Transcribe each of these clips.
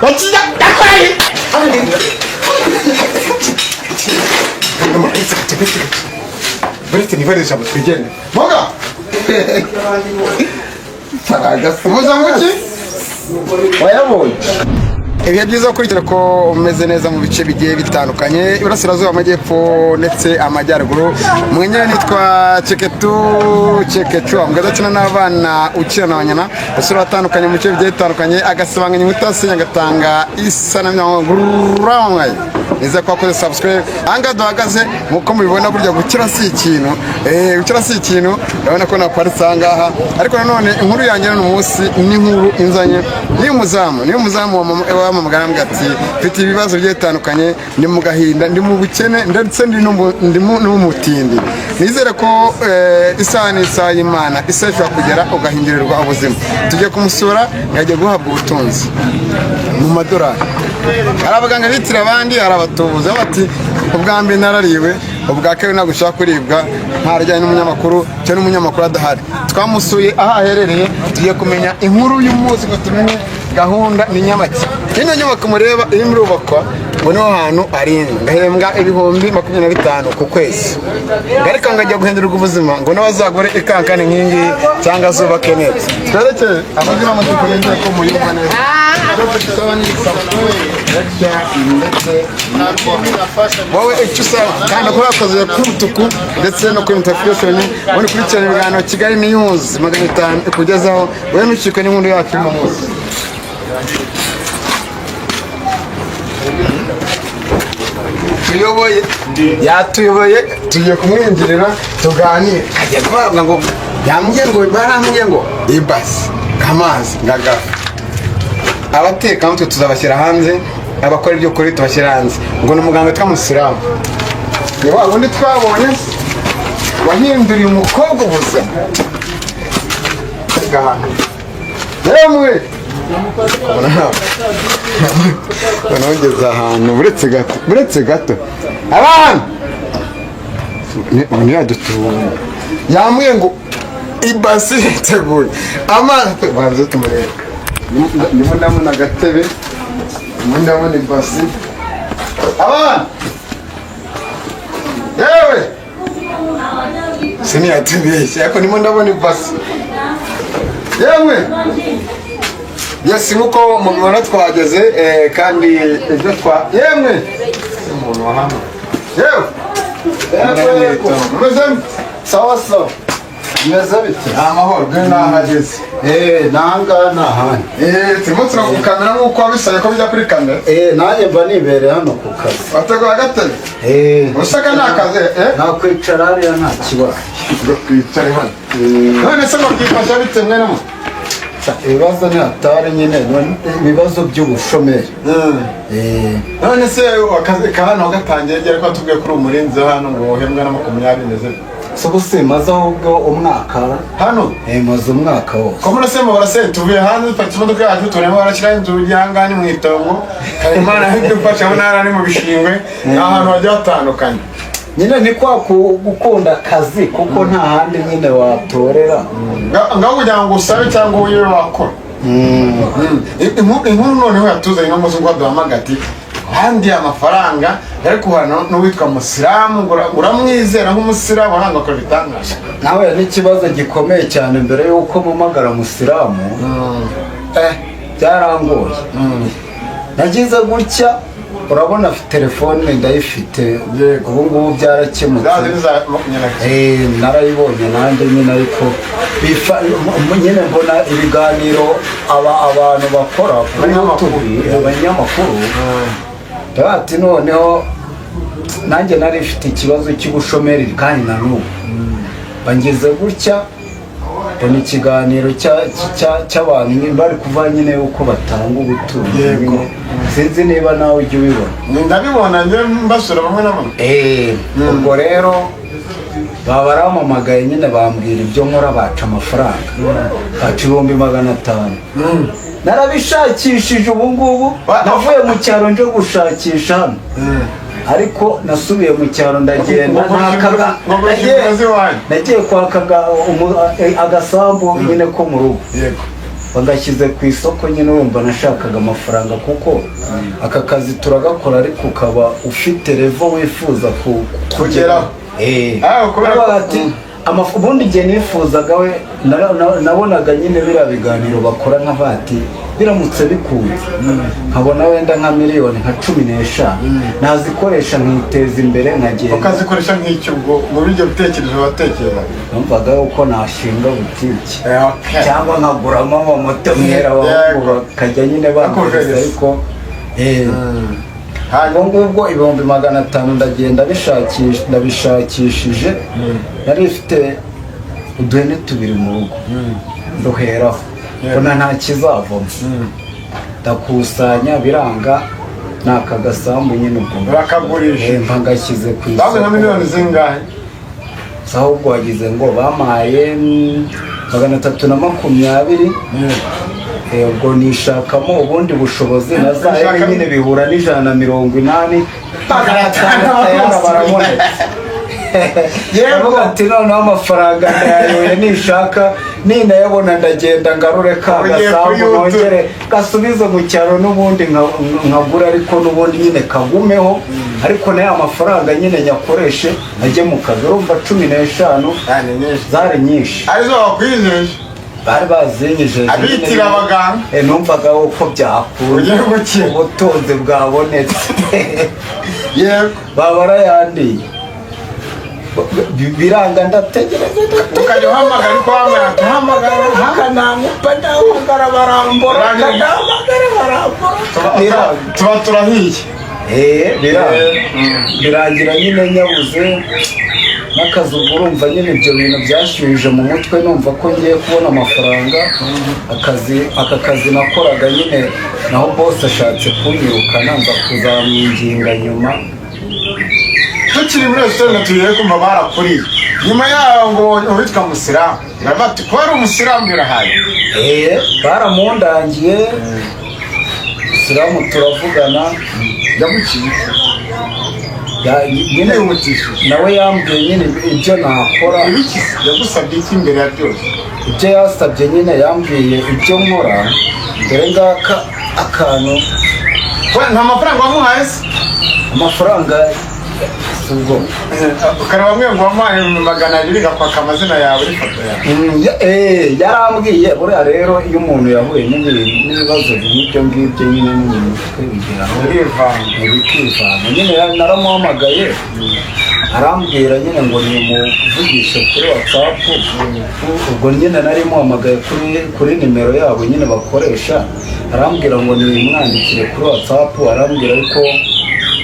Bakija dakwaye. Buretse nibarisha mutwigene. Moga. Faraga muza muki? Wayabonye. Ibihe byiza kurikira ko umeze neza mu bice bigiye bitandukanye Iburasirazuba Amajyepfo ndetse Amajyaruguru mwenye nitwa Cekecu amgaza cyane n'abana ukira nabanyana basura batandukanye mu bice bigiye bitandukanye agasibanganya mutase nyagatanga isana nyangururawe nize ko akoze subscribe anga duhagaze muko mubibona burya gukira si ikintu gukira si ikintu urabona ko naparitse angaha ariko nanone inkuru yanjye n'umunsi n'inkuru inzanye niyo muzamu wa mugara mbwati mfite ibibazo byetandukanye ndi mu gahinda ndi mu bukene ndetse ndi mu mutindi nizere ko isa y'Imana isashwa kugera ugahingirirwa ubuzima tujye kumusura yagiye guhabwa ubutunzi mu madorari arabaganga bitira abandi arabatubuza bati ubwambe narariwe ubwake ntabwo ushaka kuribwa ntarajyanye n'umunyamakuru cyo n'umunyamakuru adahari twamusuye aha aherereye tugiye kumenya inkuru y'umunsi ngo tumenye gahunda ni Nyamaki ino nyubako mureba iri muri ubakwa ngo niho hantu ari ngahembwa ibihumbi 25 ku kwezi ariko ngajya guhindurwa ubuzima ngo n'abazagore ikankane nkingi cyangwa zubake neza twereke amazina amadukomende ko muyumva neza wowe icyo usaba kandi akora akazi k'umutuku ndetse no kuri notification ubone kurikirana ibiganiro Kigali News 500 kugezaho wowe nucika n'inkuru yacu mu munsi tuyoboye yatuyoboye tugiye kumwinjirira tuganire ajya kuvuga ngo barambye ngo ibasi kamazi ngagafa abateka mutwe tuzabashyira hanze abakora ibyo kuri tubashyira hanze ngo n'umuganga twamusiramu ni wa wundi twabonye wahinduriye umukobwa ubusa yemwe Banongeza ahantu buretse gato abana ni yadutuye yamwe ngo ibasi teguye amazi baze tumurebe ndimo ndamuna gatebe ndimo ndamuna ibasi abana yewe sini yatubeshye ariko ndimo ndabona ibasi yewe Yes muko mubona twageze kandi ibyo yemwe umuntu wahama yewe sawa meze bite amahoro bwe nahageze nanga nahane turimo turakukamera nkuko wabisaye ko bijya kuri kamera nanjye mba nibere hano ku kazi wategura gatebe usaka nakaze nakwicara hariya nta kibazo kwicare hano none se mwakwifasha bite mwe namo ibibazo ni hatari nyine ibibazo by'ubushomeri none se akazi ka hano gatangiye ryari ko tubwiye kuri umurinzi hano ngo uhembwa na 20 neze so bose maze ahubwo umwaka hano maze umwaka wose ko muri sema barase tuvuye hanze dufata imodoka yacu turemo barashyira inzu y'angani mu itongo Karimana ahubwo mfasha ntara ni mu bishingwe ahantu hajya hatandukanye nyine ni kwa gukunda akazi kuko nta handi nyine watorera ngaho kugira ngo usabe cyangwa uye wakora inkuru noneho yatuzanye no muzi ngo duhamagati handi amafaranga ariko hano n'uwitwa Musiramu uramwizera nk'umusiramu hanga ko bitangaje nawe n'ikibazo gikomeye cyane mbere yuko mumagara Musiramu byarangoye nagize gutya urabona telefone ndayifite ubu ngubu byarakemutse narayibonye nanjye nyine ariko nyine mbona ibiganiro abantu bakora kuri YouTube abanyamakuru bati noneho nanjye nari ifite ikibazo cy'ubushomeri kandi na n'ubu bangeze gutya mbona ikiganiro cy'abantu bari kuva nyine uko batanga ubutunzi sinzi niba nawe ujya ubibona ndabibona njye mbasura bamwe na bamwe ubwo rero baba baramamagaye nyine bambwira ibyo nkora baca amafaranga baca 500 narabishakishije ubu ngubu navuye mu cyaro nje gushakisha hano ariko nasubiye mu cyaro ndagenda nagiye kwaka agasambu nyine ko mu rugo bagashyize ku isoko nyine wumva nashakaga amafaranga kuko aka kazi turagakora ariko ukaba ufite revo wifuza kugeraho. Ubundi igihe nifuzaga we nabonaga nyine biriya biganiro bakora nka vati biramutse bikunze nkabona wenda nka miliyoni nka 15 nazikoresha nkiteza imbere nkagenda. Ukazikoresha nk'icyo ubwo mu buryo bitekerezo watekereza? Numvaga uko nashinga butiki cyangwa nkaguramo amamoto mwera wabura kajya nyine bakoresha ariko ubwo 500 ndagenda ndabishakishije nari ifite uduhene 2 mu rugo nduheraho mbona nta kizavamo ndakusanya biranga nakagasambu nyine ubwo bakagurisha mpangashyize ku isoko. Bavuga miliyoni zingahe? Ahubwo wagize ngo bamaye 320. Ubwo nishakamo ubundi bushobozi nazaye nyine bihura n'180 barabonetse. Yego ati noneho amafaranga ndayoye nishaka ninayabona ndagenda ngarure kagasambu nongere gasubize mu cyaro n'ubundi nkagura ariko n'ubundi nyine kagumeho ariko nayo amafaranga nyine nyakoreshe ajye mu kazi. Urumva 15 zari nyinshi arizo bakwijeje bari bazinyijeje abitira abaganga. Numvaga uko byakunda ubutunzi bwabonetse yego babara yandi biranga ndategereza ukajya uhamagara ariko uhamagara akanamupa ndahamagara barambora tuba turahiye. birangira nyine nyabuze n'akazi. Ubwo urumva nyine ibyo bintu byashyuhije mu mutwe numva ko ngiye kubona amafaranga. Aka kazi nakoraga nyine naho boss ashatse kunyirukana nza kuzamwinginga nyuma. Tukiri muri resitora tugiye kumva barakuriye nyuma yaho ngo witwa Musiramu bati ko ari umusiramu birahaye. Baramundangiye Musiramu turavugana yamukiye nyine nawe yambwiye nyine ibyo nakora. Yagusabye iki imbere ya byose? Ibyo yasabye nyine yambwiye ibyo nkora dore ngaka akantu. Nta mafaranga wamuhaye se? Amafaranga ubwo ukareba bamwe ngo wamuhaye 200 gakwaka amazina yawe n'ifoto yawe. Yarambwiye buriya rero iyo umuntu yahuye n'ibibazo nk'ibyo ngibyo nyine n'umutwe bigeraho bikivanga nyine naramuhamagaye arambwira nyine ngo nimuvugishe kuri WhatsApp. Ubwo nyine nari muhamagaye kuri nimero yabo nyine bakoresha arambwira ngo nimwandikire kuri WhatsApp. Arambwira ariko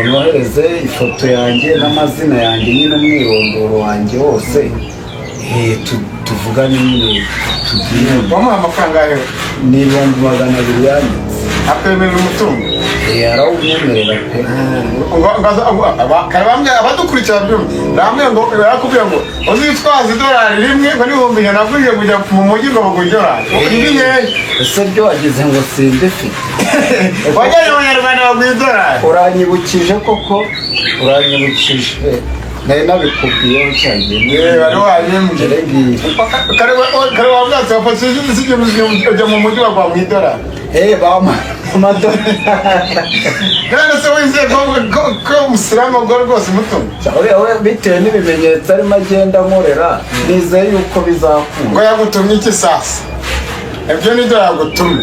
unohereze ifoto yanjye n'amazina yanjye nyine umwirondoro wanjye wose tuvugane nyine tugiye. Wamuha amafaranga yawe? Ni 200 yanditse. Akwemerera umutungo? Arawumwemerera pe. Abadukurikira namwe ngo barakubwira ngo uzitwaza $1 ngo n'ibihumbi 100 navuye kujya mu mujyi ngo bagure $1. Ese byo wagize ngo sindifite? Wajyanye abanyarwanda bagure $1. Uranyibukije koko uranyibukije nari nabikubwiyeho cyane. Bari wanyembye kare wabwatse wafashe izindi ujya mu mujyi bagwa mu $1. Bama amadolari kandi se wizeye ko Musiramu ubwo rwose mutungo bitewe n'ibimenyetso arimo agenda nkorera nizeye yuko bizakunda. ngo yagutumye iki sasa? Ibyo ni byo yagutumye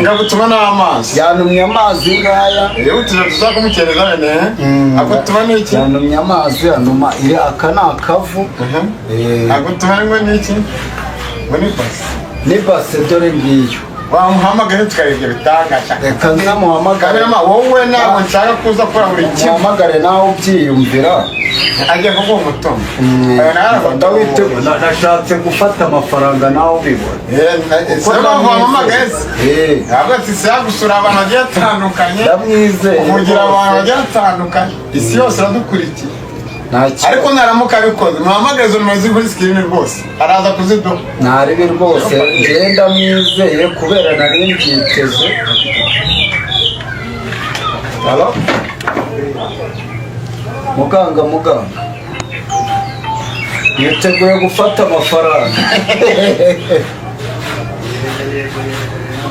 ngagutuma n'amazi. Yantumye amazi ngaya tuzakumukereza bene agutuma n'iki? Yantumye amazi anuma aka ni akavu. Agutuma ngo n'iki? ngo ni base dore ngiyo. Wamuhamagaye tukarebye bitangaje. Reka nzamuhamagare. Wowe ntabwo nshaka kuza kora buri kimwe. Muhamagare nawe ubyiyumvira. Ajya kuguha umutungo. Nashatse gufata amafaranga nawe ubibona. Ntabwo gusura abantu bagiye batandukanye. Ndamwizeye. Kugira abantu bagiye batandukanye. Isi yose iradukurikiye. Ariko naramuka abikoze muhamagaze umeze kuri screen rwose araza kuziduha. Naribi rwose ngenda mwizeye kubera nari mbyiteze. Halo muganga yiteguye gufata amafaranga.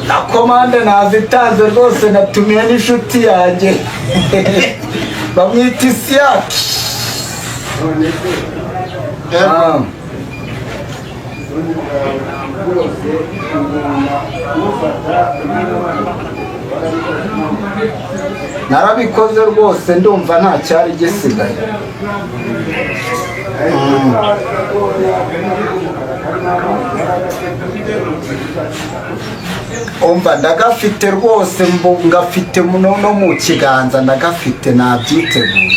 na komande nazitanze rwose, natumiye n'inshuti yanjye bamwita Isiyaki. Narabikoze rwose, ndumva nta cyari gisigaye. Umva ndagafite rwose, ngafite no mu kiganza, ndagafite, nabyiteguye.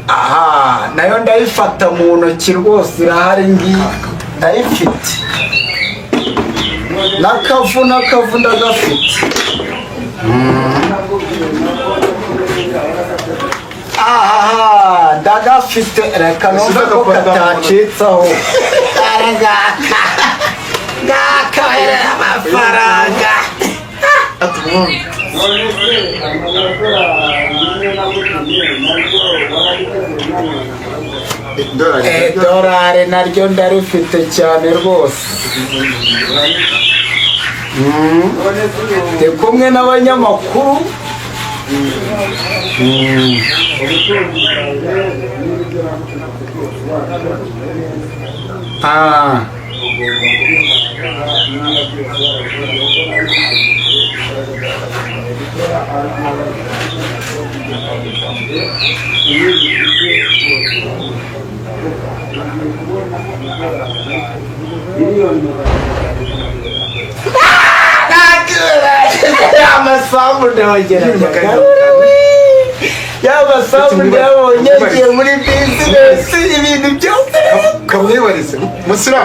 Aha, nayo ndayifata mu ntoki rwose, irahari ngiyi, ndayifite. N'akavu ndagafite. Aha, ndagafite, reka numva ko katacitsaho. Ngakaherera amafaranga. Dorari naryo ndarufite cyane rwose. Ndi kumwe n'abanyamakuru. Amasambu ndabageraga. Y'amasambu ndabonye ngiye muri bizinesi, ibintu byose kamwibarize musira.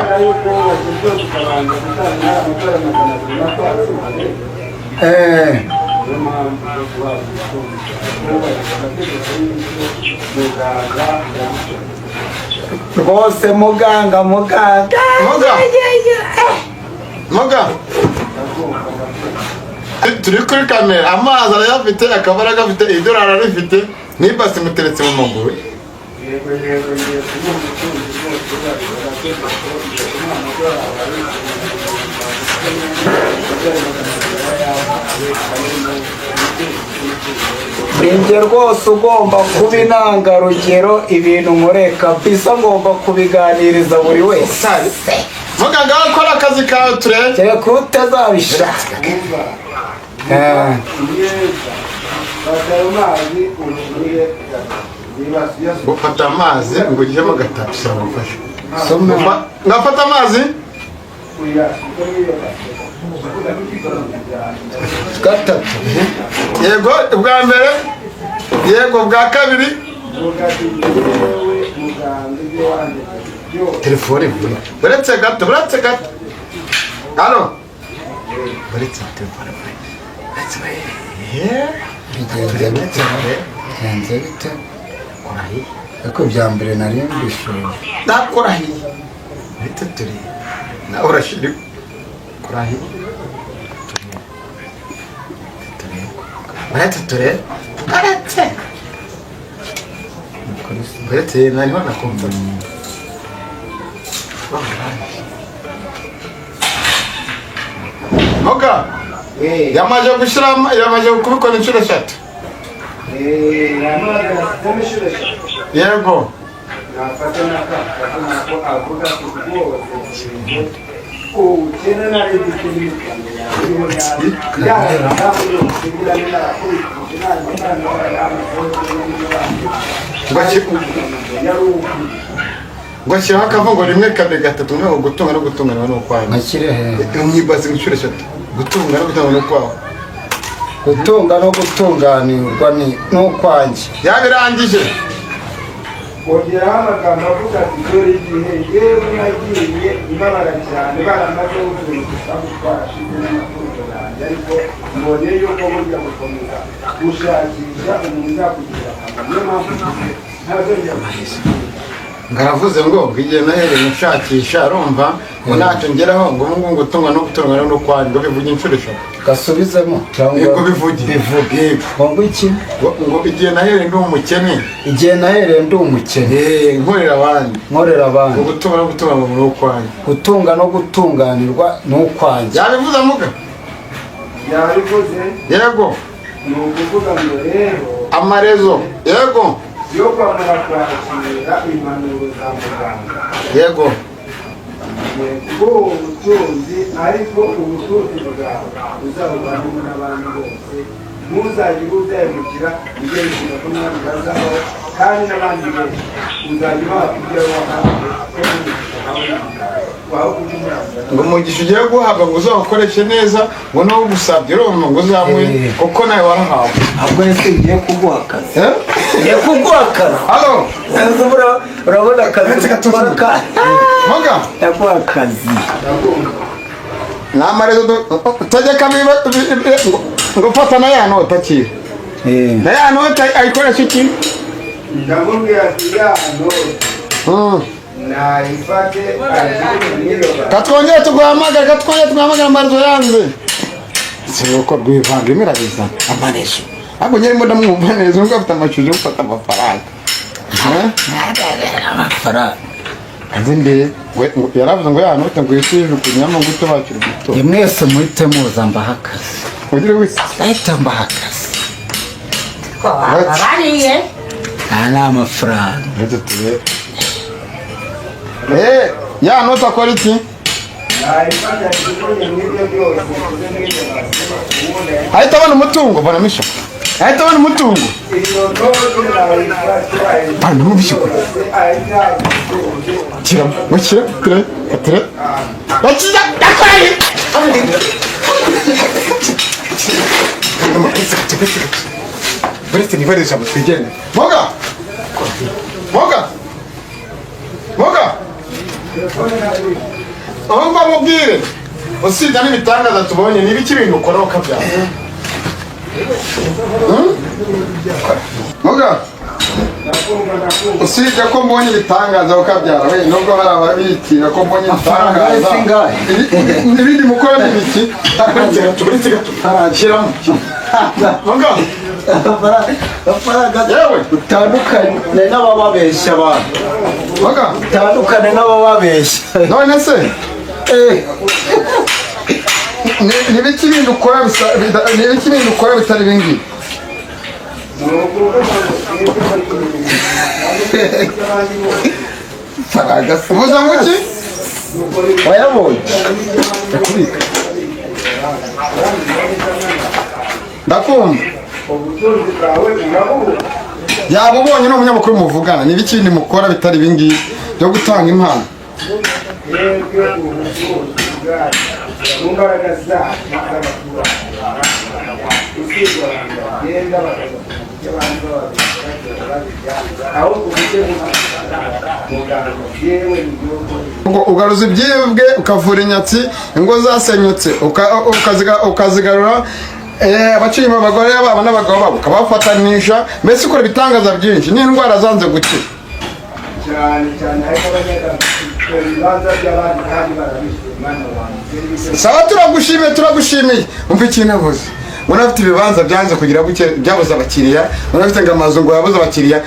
Rwose muganga turi kuri kamera, amazi arayafite, akabara gafite, idolari arifite, n'ibasi muteretse mu maguru. Ninjye rwose ugomba kuba intangarugero, ibintu nkoreka bisa ngomba kubiganiriza buri wese. Muganga wakora akazi kawe turebe. Kereka utazabishaka. Ufata amazi ngo ugiremo gatatu cyangufashe. Ngafata amazi gatatu. Yego bwa mbere, yego bwa kabiri. Telefone vuba. Baretse gato. Halo. Baretse telefone. Bigenze bite? Korahi. Ariko bya mbere nari mbishoboye. Ndakorahi. Bite turi. Na urashiri. Korahi. Baretse. Baretse nani wana kumva. Moga. Yamaje kubikora inshuro 3. Yego. Ngo shyiraho akavugo rimwe kabiri gatatu ngo gutunga no gutungana no kwawe. Nakire he. Umwibaze inshuro 3. Gutunga no gutungana no kwawe. Gutunga no gutunganirwa ni n'ukwanjye. Yabirangije. Ongeraho amagambo avuga ati dore igihe yewe nagiye imbaraga cyane baramaze guturuka gutwarashize n'amatungo yanjye, ariko mbonye yuko burya gukomeza gushakisha umuntu uzakugira akamaro. Niyo mpamvu ntazongera ngaravuze ngo igihe nahereye nshakisha arumva ngo ntacyo ngeraho ngo ubu ngo utunga no gutunga no kwari ngo bivuge inshuro eshatu gasubizemo cyangwa yego bivuge ngo iki ngo igihe nahereye ndi umukene igihe nahereye ndi umukene nkorera abandi ngo gutunga no gutunga ngo ni ukwanjye gutunga no gutunganirwa ni ukwanjye yabivuze amuga yabivuze yego ni ukuvuga ngo rero amarezo yego yo kwamara kwakira impanuro za muganga yego bwo ubutunzi ariko ubutunzi bwawe uzabuganamo n'abantu bose ntuzajye ubuzahemukira ugenda ushinga ko umwami bazaho kandi n'abandi benshi uzajya ubaha ibyo ngo umugisha ugiye guhabwa ngo uzawukoreshe neza ngo nawe ugusabye urumva ngo uzamuhe kuko nawe warahawe ahubwo ese ngiye kuguha akazi ngiye kuguha akazi halo urabona akazi gatwara moga ndaguha akazi ni amarezo utajya ngo fata na ya nota kiwe na ya nota ayikoresha iki ndamubwira ati ya nota nayifate katwongere tuguhamagara amarezo yanze sinuko rwivanga imirabiza amarezo ahubwo nyarimo ndamwumva neza nubwo afite amashusho yo gufata amafaranga azi mbere yaravuze ngo ya nota ngo yisujukunyamo ngo utubakire umutungo mwese muhite muza mbaha akazi ugire wese ahita mbaha akazi bariye nta n'amafaranga ndetse turebe ya nota akora iki nayifate akikunye mw'ibyo byose ahita abona umutungo banamisha ahita abona umutungo iyo nota nayifate bana mubishyukura kiramo mukira ture bakiza yakoraye buretse nibarisha mutwigene moga aho mba mubwire usibye n'ibitangaza tubonye ni ibiki ibintu ukora ukabyara moga usibye ko mbonye ibitangaza ukabyara we nubwo hari ababikira ko mbonye ibitangaza ibindi mukora n'ibiki buretse gato tarashyiramo yewe utandukanye n'abababeshya abantu utandukane n'abababeshya none se n'ibiki ibindi ukora bitari ibingibi uvuze ngo iki wayabonye ndakumva ubutunzi bwawe urabura yaba ubonye n'umunyamakuru muvugana n'ibiki ibindi mukora bitari ibingibi byo gutanga impano twebwe ubutunzi bwacu mu mbaraga zacu z'abaturage usibye abantu bagenda bakajya abantu aho uburyo muganga yewe ngo ugaruza ibyibwe ukavura inyatsi ingo zasenyutse ukazigarura abacirimo abagore babo n'abagabo babo ukabafatanisha mbese ukora ibitangaza byinshi n'indwara zanze gukira cyane cyane ariko abanyarwanda ibibanza by'abandi kandi barabishyuye mwana wanjye saba turagushimiye umva ikintu avuze unafite ibibanza byanze kugira buke byabuze abakiriya unafite ngo amazu ngo yabuze abakiriya